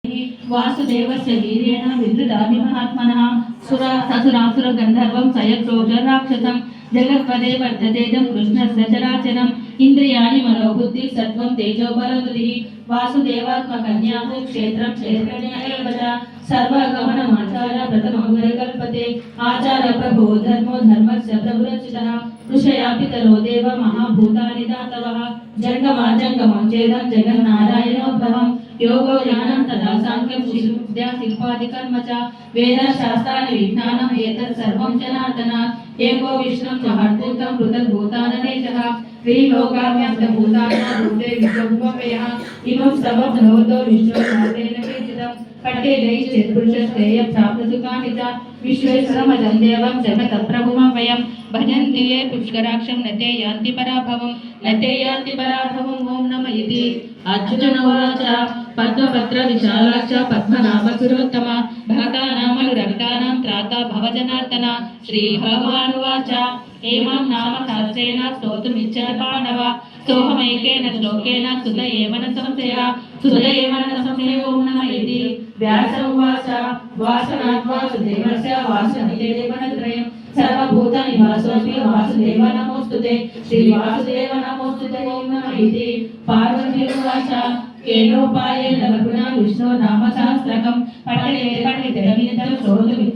वासुदेवस्य वीर्येण विद्युदाभि महात्मनः ससुरासुर गंधर्वं सयक्रोध राक्षसं जगत्पदे वर्ततेदं कृष्णस्य चराचरम् इंद्रियाणि मनोबुद्धि सत्वं तेजो बलबुद्धिः वासुदेवात्मकन्याः क्षेत्रं क्षेत्रज्ञ एव च सर्वगमनमाचार प्रथमं परिकल्पते आचार प्रभो धर्मो धर्मस्य प्रभुरचितः ऋषयापितरो देव महाभूतानि दातवः जङ्गमाजङ्गमं चेदं जगन्नारायणोद्भवम् योगो ज्ञानं तथा सांख्यं विद्या शिल्पादिकर्म च वेदशास्त्राणि विज्ञानम् एतत् सर्वं जनार्दन एको विष्णुं महद्भूतं पृथग्भूताननेशः त्रिलोकाव्यन्तभूतानां भूते विश्वभुवमयः इमं सर्वं भगवतो विष्णुर्नाथेन कीर्तितं पट्टे दैश्चित्पुरुषस्तेय प्राप्तसुखानि च विश्वेश्वरमजं देवं जगतप्रभुमव्ययं भजन्ति ये पुष्कराक्षं न ते यान्ति पराभवम् ॐ नमः इति अर्जुन उवाच पद्मपत्र विशालाक्ष पद्मनाभसुरोत्तम भक्तानामनुरक्तानां त्राता भवजनार्दन श्रीभगवानुवाच एवं नाम सहस्रेण स्तोतुमिच्छति पाण्डव सोऽहमेकेन श्लोकेन सुत एव न संशयः ॐ नमः इति व्यास उवाच वासनात् वासुदेवस्य वासनते देवनत्रयम् सर्वभूतनिवासोऽस्मि वासुदेव नमोऽस्तुते श्रीवासुदेव नमोऽस्तुते ॐ नमः इति पार्वती उवाच केनोपायेन लघुना विष्णो नाम सहस्रकं पठिते श्रोतुमिच्छति